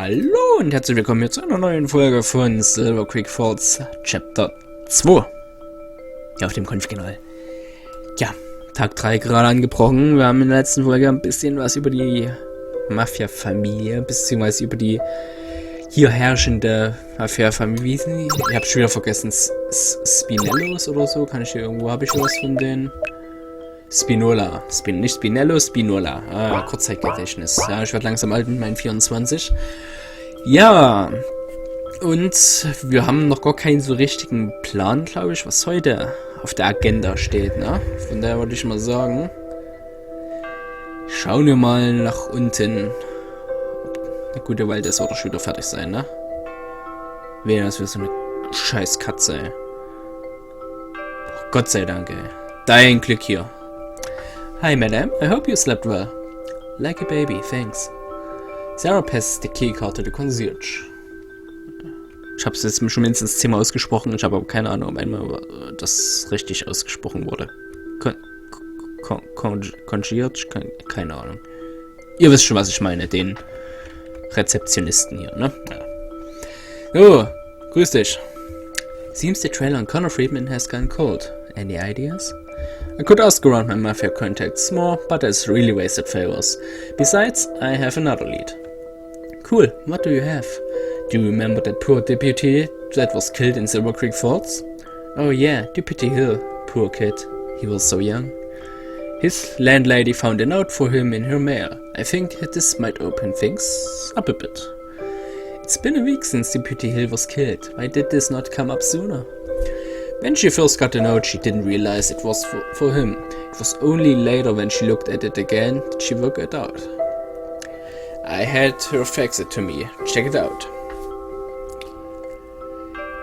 Hallo und herzlich willkommen hier zu einer neuen Folge von Silver Creek Falls Chapter 2 hier auf dem Konf-Kanal. Ja, Tag 3 gerade angebrochen. Wir haben in der letzten Folge ein bisschen was über die Mafia-Familie, beziehungsweise über die hier herrschende Mafia-Familie. Wie hießen die? Ich habe schon wieder vergessen. Spinellos oder so? Habe ich was von denen? Spinola. Nicht Spinello, Spinola. Kurzzeitgedächtnis. Ja, ich werde langsam alt mit meinen 24. Ja. Und wir haben noch gar keinen so richtigen Plan, glaube ich, was heute auf der Agenda steht, ne? Von daher würde ich mal sagen, schauen wir mal nach unten. Der gute Wald ist oder schon wieder fertig sein, ne? Wer das für so eine scheiß Katze, ey. Oh, Gott sei Dank, ey. Dein Glück hier. Hi, madam. I hope you slept well. Like a baby, thanks. Sarah passes the key card to the concierge. Ich habe es jetzt schon mindestens 10-mal ausgesprochen. Ich habe aber keine Ahnung, ob einmal das richtig ausgesprochen wurde. Concierge? Keine Ahnung. Ihr wisst schon, was ich meine. Den Rezeptionisten hier, ne? Ja. Oh, grüß dich. Seems the trail on Connor Friedman has gone cold. Any ideas? I could ask around my mafia contacts more, but it's really wasted favors. Besides, I have another lead. Cool, what do you have? Do you remember that poor deputy that was killed in Silver Creek Falls? Oh yeah, Deputy Hill. Poor kid. He was so young. His landlady found a note for him in her mail. I think this might open things up a bit. It's been a week since Deputy Hill was killed. Why did this not come up sooner? When she first got the note, she didn't realize it was for him. It was only later when she looked at it again that she worked it out. I had her fax it to me. Check it out.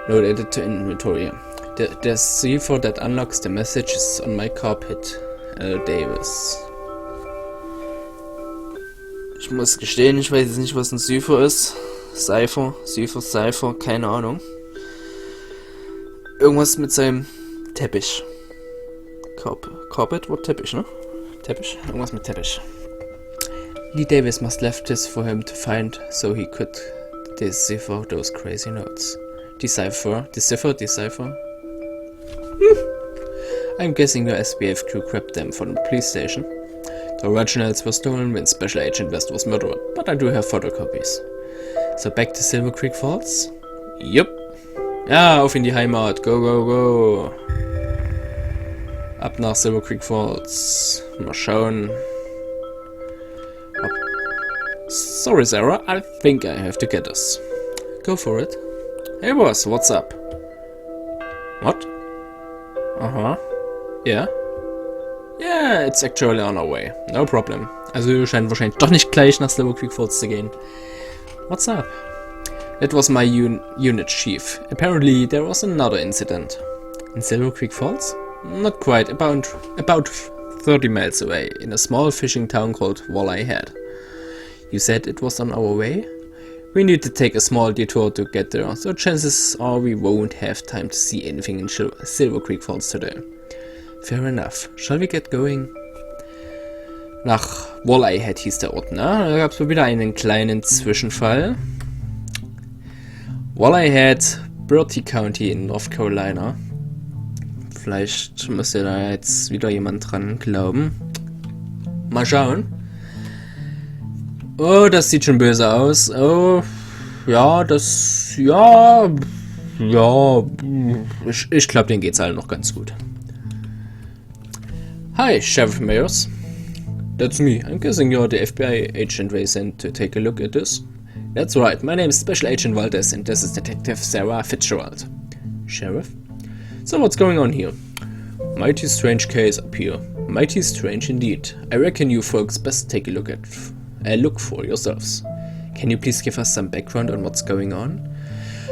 Note added to inventory. The cipher that unlocks the message is on my carpet. L. Davis. Ich muss gestehen, ich weiß jetzt nicht, was ein Cipher ist. Cipher, keine Ahnung. Irgendwas mit seinem Teppich. Carpet? What Teppich, ne? Teppich? Irgendwas mit Teppich. Lee Davis must left this for him to find, so he could decipher those crazy notes. Decipher? I'm guessing your SBF crew grabbed them from the police station. The originals were stolen when Special Agent West was murdered, but I do have photocopies. So back to Silver Creek Falls? Yup. Ja, auf in die Heimat. Go, go, go. Ab nach Silver Creek Falls. Mal schauen. Sorry, Sarah. I think I have to get us. Go for it. Hey, boss. What's up? What? Aha. Yeah? Yeah, it's actually on our way. No problem. Also, wir scheinen wahrscheinlich doch nicht gleich nach Silver Creek Falls zu gehen. What's up? That was my unit chief. Apparently there was another incident. In Silver Creek Falls? Not quite, about 30 miles away, in a small fishing town called Walleye Head. You said it was on our way? We need to take a small detour to get there, so chances are we won't have time to see anything in Silver Creek Falls today. Fair enough. Shall we get going? Nach Walleye Head hieß der Ort, ne? Da gab es wieder einen kleinen Zwischenfall. Walleye Head, Bertie County in North Carolina. Vielleicht müsste da jetzt wieder jemand dran glauben. Mal schauen. Oh, das sieht schon böse aus. Oh, ja, ich glaube, denen geht's allen noch ganz gut. Hi, Sheriff Mayors. That's me. I'm guessing you're the FBI agent they sent to take a look at this. That's right, my name is Special Agent Valdez and this is Detective Sarah Fitzgerald. Sheriff? So what's going on here? Mighty strange case up here. Mighty strange indeed. I reckon you folks best take a look for yourselves. Can you please give us some background on what's going on?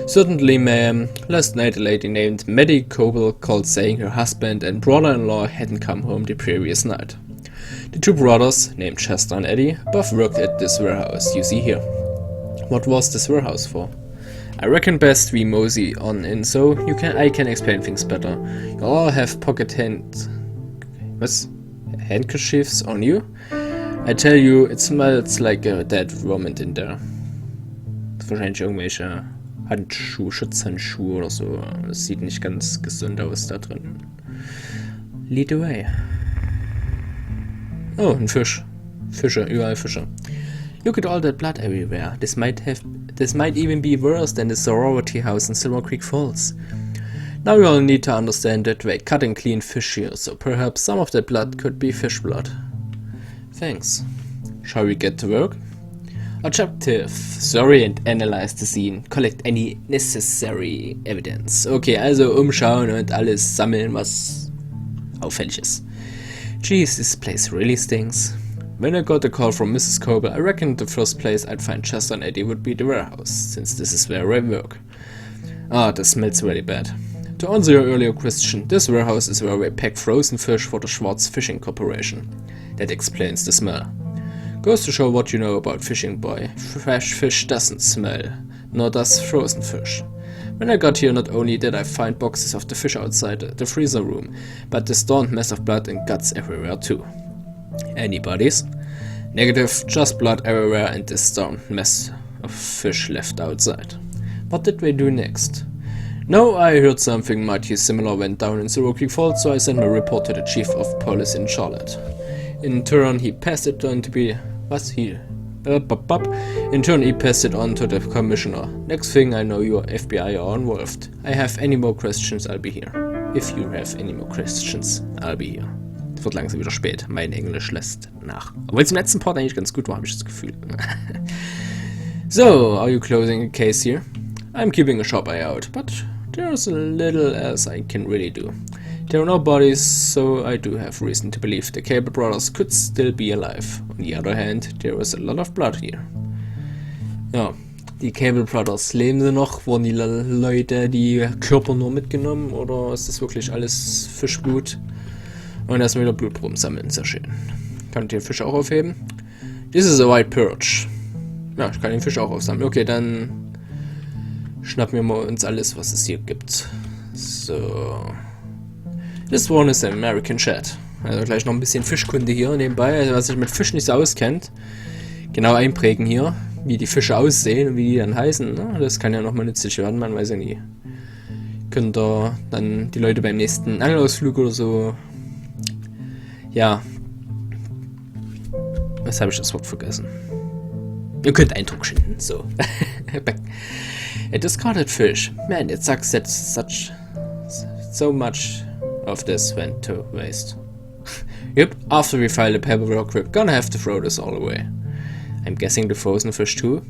Certainly, ma'am. Last night a lady named Maddie Coble called saying her husband and brother-in-law hadn't come home the previous night. The two brothers, named Chester and Eddie, both worked at this warehouse you see here. What was this warehouse for? I reckon best we mosey on in so I can explain things better. You all have handkerchiefs on you? I tell you, it smells like a dead woman in there. wahrscheinlich irgendwelche Handschuhe, Schutzhandschuhe oder so. Das sieht nicht ganz gesund aus da drin. Lead away. Oh, ein Fisch. Fische, überall Fische. Look at all that blood everywhere. This might even be worse than the sorority house in Silver Creek Falls. Now you all need to understand that they cut and clean fish here, so perhaps some of that blood could be fish blood. Thanks. Shall we get to work? Objective. Survey and analyze the scene. Collect any necessary evidence. Okay, also umschauen und alles sammeln, was auffällig ist. Jeez, this place really stinks. When I got a call from Mrs. Coble, I reckoned the first place I'd find Chester and Eddie would be the warehouse, since this is where I work. Ah, that smells really bad. To answer your earlier question, this warehouse is where we pack frozen fish for the Schwartz Fishing Corporation. That explains the smell. Goes to show what you know about fishing, boy. Fresh fish doesn't smell, nor does frozen fish. When I got here, not only did I find boxes of the fish outside the freezer room, but the stained mess of blood and guts everywhere too. Any bodies? Negative, just blood everywhere and this stained mess of fish left outside. What did we do next? No, I heard something mighty similar went down in Silver Creek Falls, so I sent my report to the chief of police in Charlotte. In turn, he passed it on to be... In turn, he passed it on to the commissioner. Next thing I know, your FBI are involved. I have any more questions, I'll be here. If you have any more questions, I'll be here. Es wird langsam wieder spät. Mein Englisch lässt nach. Obwohl es im letzten Part eigentlich ganz gut war, habe ich das Gefühl. So, are you closing a case here? I'm keeping a sharp eye out, but there's a little else I can really do. There are no bodies, so I do have reason to believe the Cable brothers could still be alive. On the other hand, there is a lot of blood here. Ja, die Cable Brothers, leben sie noch? Wurden die Leute die Körper nur mitgenommen oder ist das wirklich alles Fischblut? Und erstmal wieder Blutproben sammeln, sehr schön. Kann ich den Fisch auch aufheben? This is a white perch. Ja, ich kann den Fisch auch aufsammeln. Okay, dann schnappen wir mal uns alles, was es hier gibt. So. This one is an American Shad. Also gleich noch ein bisschen Fischkunde hier nebenbei. Also was sich mit Fisch nicht so auskennt, genau einprägen hier, wie die Fische aussehen und wie die dann heißen. Ne? Das kann ja nochmal nützlich werden, man weiß ja nie. Könnt ihr dann die Leute beim nächsten Angelausflug oder so... Ja. Was habe ich das Wort vergessen? Ihr könnt Eindruck schinden, so. A discarded fish. Man, it sucks that so much of this went to waste. Yep, after we file the paperwork, we're gonna have to throw this all away. I'm guessing the frozen fish too?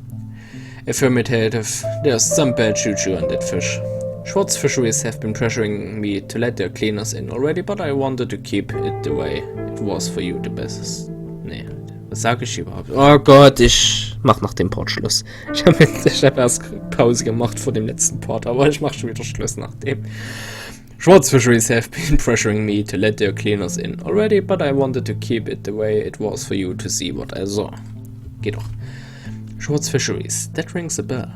Affirmative, there's some bad juju on that fish. Schwartz Fisheries have been pressuring me to let their cleaners in already, but I wanted to keep it the way it was for you the best. Nee, was sag ich überhaupt? Oh Gott, ich mach nach dem Part Schluss. Ich hab erst Pause gemacht vor dem letzten Part, aber ich mach schon wieder Schluss nach dem. Schwartz Fisheries have been pressuring me to let their cleaners in already, but I wanted to keep it the way it was for you to see what I saw. Geht doch. Schwartz Fisheries, that rings a bell.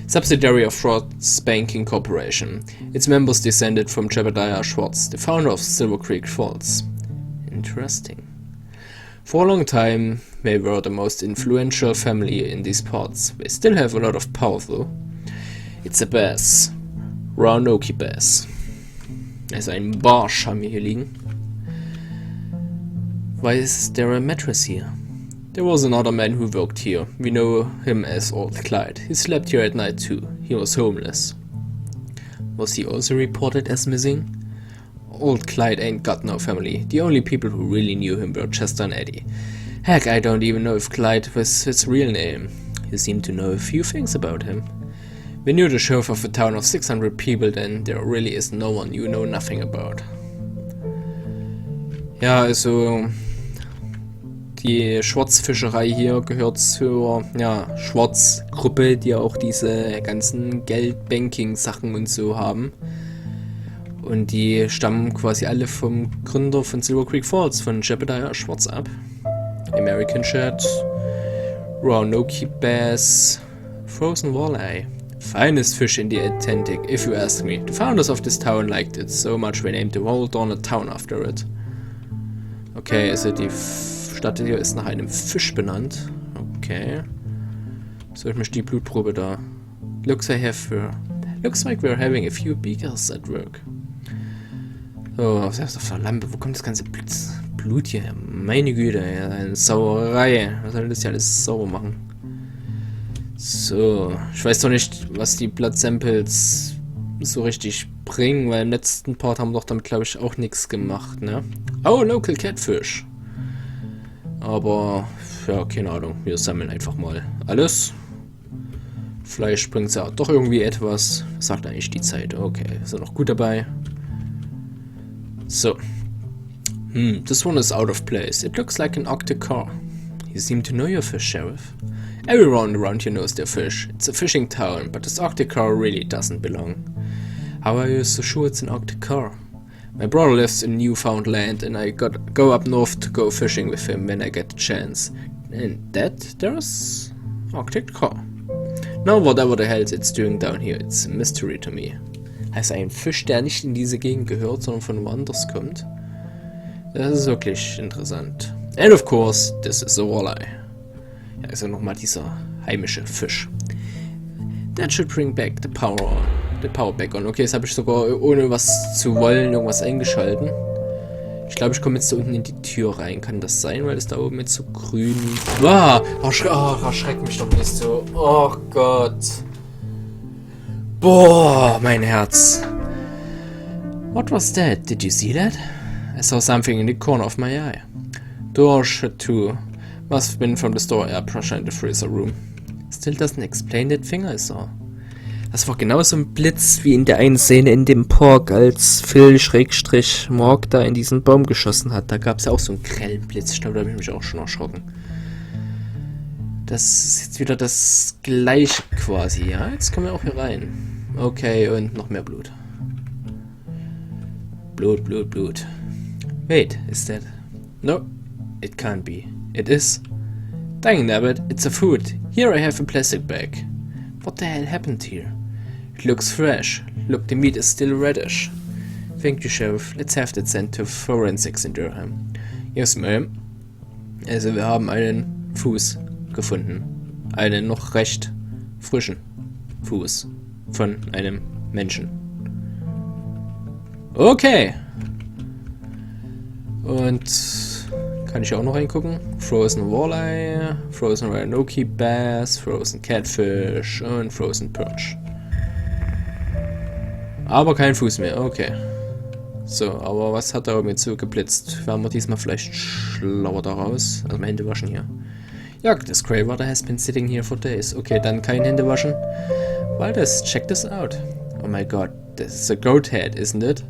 Subsidiary of Schwartz Banking Corporation. Its members descended from Jebediah Schwartz, the founder of Silver Creek Falls. Interesting. For a long time, they were the most influential family in these parts. They still have a lot of power though. It's a bass. Roanoke Bass. Also ein Barsch haben wir hier liegen. Why is there a mattress here? There was another man who worked here. We know him as Old Clyde. He slept here at night too. He was homeless. Was he also reported as missing? Old Clyde ain't got no family. The only people who really knew him were Chester and Eddie. Heck, I don't even know if Clyde was his real name. You seem to know a few things about him. We knew the sheriff of a town of 600 people, then there really is no one you know nothing about. Ja, also die Schwarzfischerei hier gehört zur Schwarz-Gruppe, die auch diese ganzen Geldbanking-Sachen und so haben. Und die stammen quasi alle vom Gründer von Silver Creek Falls, von Jebediah Schwartz ab. American Shad, Roanoke Bass, Frozen Walleye. Finest fish in the Atlantic, if you ask me. The founders of this town liked it so much they named the whole darn town after it. Okay, also die Stadt hier ist nach einem Fisch benannt. Okay. Soll ich mich die Blutprobe da? Looks like we're having a few beakers at work. So, was ist das auf der Lampe? Wo kommt das ganze Blut hier her? Meine Güte, ja, eine Sauerei. Was soll das hier alles sauber machen? So, ich weiß doch nicht, was die Blood Samples so richtig bringen, weil im letzten Part haben wir doch damit, glaube ich, auch nichts gemacht, ne? Oh, Local Catfish. Aber, ja, keine Ahnung. Wir sammeln einfach mal alles. Vielleicht bringt es ja doch irgendwie etwas. Was sagt eigentlich die Zeit? Okay, ist noch gut dabei. So. This one is out of place. It looks like an Arctic car. You seem to know your fish, Sheriff. Everyone around here knows their fish. It's a fishing town, but this Arctic car really doesn't belong. How are you so sure it's an Arctic car? My brother lives in Newfoundland, and I go up north to go fishing with him when I get the chance. And there's Arctic car. Now whatever the hell it's doing down here, it's a mystery to me. Also ein Fisch, der nicht in diese Gegend gehört, sondern von woanders kommt. Das ist wirklich interessant. And of course, this is a walleye. Ja, also nochmal dieser heimische Fisch. That should bring back the power back on. Okay, jetzt habe ich sogar ohne was zu wollen irgendwas eingeschalten. Ich glaube, ich komme jetzt da unten in die Tür rein. Kann das sein, weil es da oben jetzt so grün... Ah, erschreckt mich doch nicht so. Oh Gott. Boah, mein Herz. What was that? Did you see that? I saw something in the corner of my eye. Door shut too. Must have been from the store air pressure in the freezer room. Still doesn't explain that thing I saw. Das war genauso ein Blitz wie in der einen Szene in dem Park, als Phil-Morg da in diesen Baum geschossen hat. Da gab es ja auch so einen grellen Blitz. Ich glaube, da habe ich mich auch schon erschrocken. Das ist jetzt wieder das gleiche quasi, ja? Jetzt kommen wir auch hier rein. Okay, und noch mehr Blut. Blut. Wait, is that... No, it can't be. It is. Dang nabbit, it's a food. Here I have a plastic bag. What the hell happened here? It looks fresh. Look, the meat is still reddish. Thank you, Sheriff. Let's have that sent to forensics in Durham. Yes, ma'am. Also, wir haben einen Fuß gefunden. Einen noch recht frischen Fuß von einem Menschen. Okay. Und kann ich auch noch reingucken? Frozen Walleye, Frozen Ranoki Bass, Frozen Catfish und Frozen Perch. Aber kein Fuß mehr, okay. So, aber was hat da oben jetzt so geblitzt? Werden wir diesmal vielleicht schlauer daraus? Also mal Hände waschen hier. Ja, this grey water has been sitting here for days. Okay, dann kein Hände waschen. Well, check this out. Oh my god, this is a goat head, isn't it?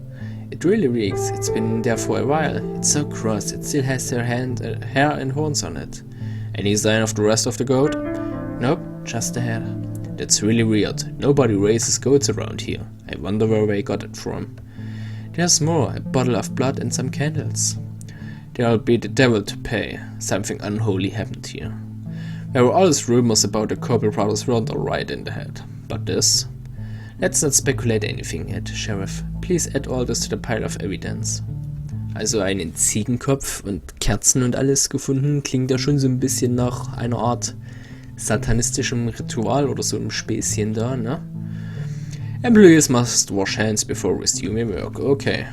It really reeks. It's been there for a while. It's so gross. It still has hair and horns on it. Any sign of the rest of the goat? Nope, just the head. That's really weird. Nobody raises goats around here. I wonder where they got it from. There's more. A bottle of blood and some candles. There'll be the devil to pay. Something unholy happened here. There were all these rumors about the Corbin brothers weren't alright in the head. But this... Let's not speculate anything yet, Sheriff. Please add all this to the pile of evidence. Also einen Ziegenkopf und Kerzen und alles gefunden, klingt ja schon so ein bisschen nach einer Art satanistischem Ritual oder so einem Späßchen da, ne? Employees must wash hands before resuming work. Okay.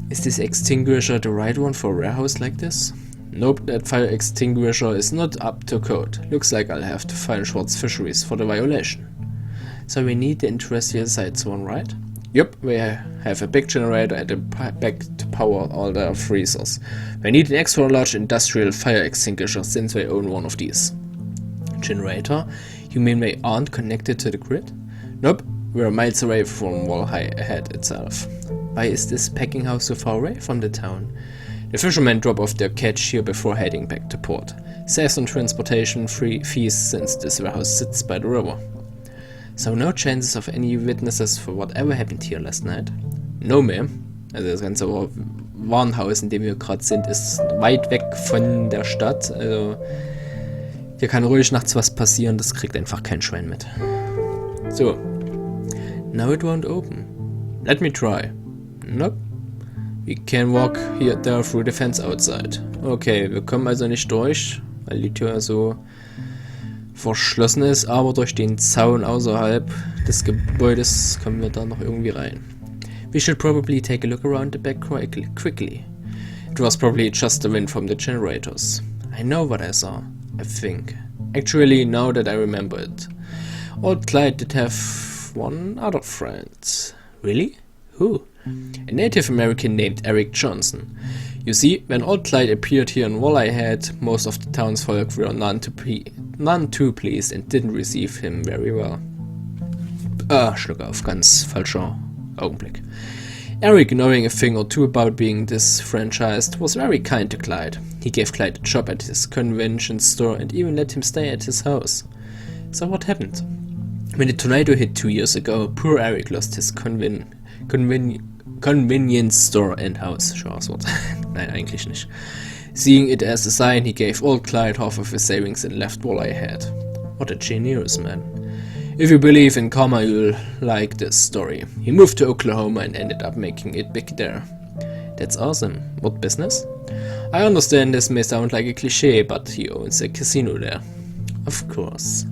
Is this extinguisher the right one for a warehouse like this? Nope, that fire extinguisher is not up to code. Looks like I'll have to fine Schwartz Fisheries for the violation. So we need the industrial sites one, right? Yep, we have a big generator at the back to power all the freezers. We need an extra large industrial fire extinguisher since we own one of these. Generator? You mean they aren't connected to the grid? Nope, we're miles away from Walleye Head itself. Why is this packing house so far away from the town? The fishermen drop off their catch here before heading back to port. Saves on transportation fees since this warehouse sits by the river. So no chances of any witnesses for whatever happened here last night? No, ma'am. Also das ganze Warenhaus, in dem wir gerade sind, ist weit weg von der Stadt. Also hier kann ruhig nachts was passieren, das kriegt einfach kein Schwein mit. So. Now it won't open. Let me try. Nope. We can walk there through the fence outside. Okay, wir kommen also nicht durch, weil die Tür so verschlossen ist, aber durch den Zaun außerhalb des Gebäudes kommen wir da noch irgendwie rein. We should probably take a look around the back quickly. It was probably just the wind from the generators. I know what I saw, I think. Actually, now that I remember it. Old Clyde did have one other friend. Really? Who? A Native American named Eric Johnson. You see, when Old Clyde appeared here in Walleye Head, most of the townsfolk were none too pleased and didn't receive him very well. Schluck auf, ganz falscher Augenblick. Eric, knowing a thing or two about being disfranchised, was very kind to Clyde. He gave Clyde a job at his convention store and even let him stay at his house. So what happened? When the tornado hit 2 years ago, poor Eric lost his convenience store and house. Schwaches Wort. Nein, eigentlich nicht. Seeing it as a sign, he gave Old Clyde half of his savings and left Walleye Head. What a genius man. If you believe in karma, you'll like this story. He moved to Oklahoma and ended up making it big there. That's awesome. What business? I understand this may sound like a cliché, but he owns a casino there. Of course.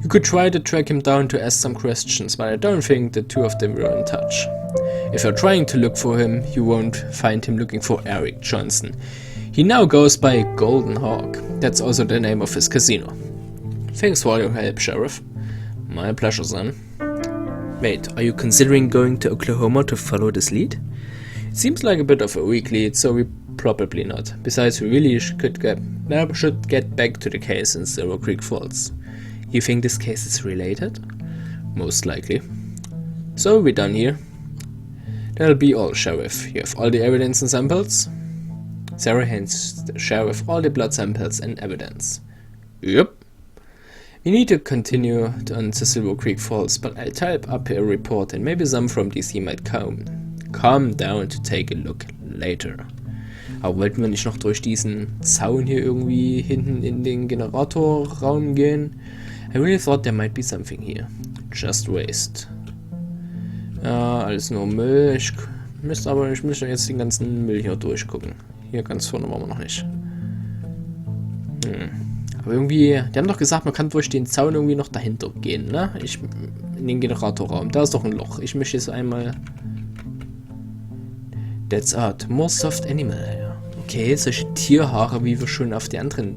You could try to track him down to ask some questions, but I don't think the two of them were in touch. If you're trying to look for him, you won't find him looking for Eric Johnson. He now goes by Golden Hawk. That's also the name of his casino. Thanks for your help, Sheriff. My pleasure, son. Wait, are you considering going to Oklahoma to follow this lead? It seems like a bit of a weak lead, so we probably not. Besides, we really should get back to the case in Silver Creek Falls. You think this case is related? Most likely. So we're done here. That'll be all, Sheriff. You have all the evidence and samples? Sarah hands the Sheriff all the blood samples and evidence. Yep. We need to continue on to Silver Creek Falls, but I'll type up a report and maybe some from DC might come down to take a look later. Aber wollten wir nicht noch durch diesen Zaun hier irgendwie hinten in den Generatorraum gehen? I really thought there might be something here. Just waste. Alles nur Müll. Ich müsste jetzt den ganzen Müll hier durchgucken. Hier ganz vorne waren wir noch nicht. Aber irgendwie, die haben doch gesagt, man kann durch den Zaun irgendwie noch dahinter gehen, ne? In den Generatorraum. Da ist doch ein Loch. Ich möchte jetzt einmal... That's odd. More soft animal. Okay, solche Tierhaare, wie wir schon auf den anderen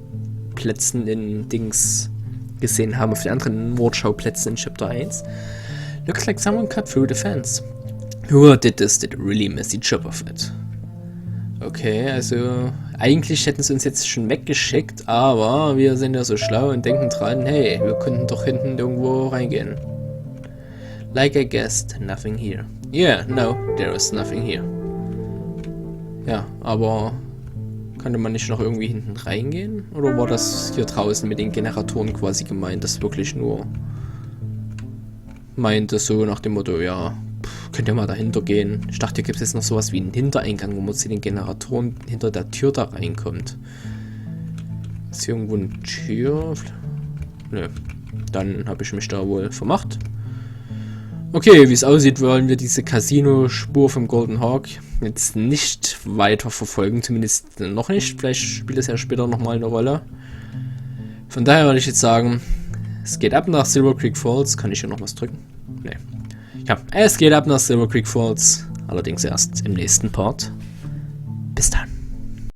Plätzen in Dings gesehen haben, auf den anderen Mordschauplätzen in Chapter 1. Looks like someone cut through the fence. Whoever did this did a really messy job of it. Okay, also eigentlich hätten sie uns jetzt schon weggeschickt, aber wir sind ja so schlau und denken dran, hey, wir könnten doch hinten irgendwo reingehen. Like I guessed, nothing here. Yeah, no, there is nothing here. Ja, aber könnte man nicht noch irgendwie hinten reingehen? Oder war das hier draußen mit den Generatoren quasi gemeint, das wirklich nur meinte so nach dem Motto, ja, könnt ihr mal dahinter gehen. Ich dachte, hier gibt es jetzt noch sowas wie einen Hintereingang, wo man zu den Generatoren hinter der Tür da reinkommt. Ist hier irgendwo eine Tür? Nö. Dann habe ich mich da wohl vermacht. Okay, wie es aussieht, wollen wir diese Casino-Spur vom Golden Hawk jetzt nicht weiter verfolgen. Zumindest noch nicht. Vielleicht spielt es ja später nochmal eine Rolle. Von daher würde ich jetzt sagen, es geht ab nach Silver Creek Falls. Kann ich hier noch was drücken? Nee. Ja, es geht ab nach Silver Creek Falls. Allerdings erst im nächsten Part. Bis dann.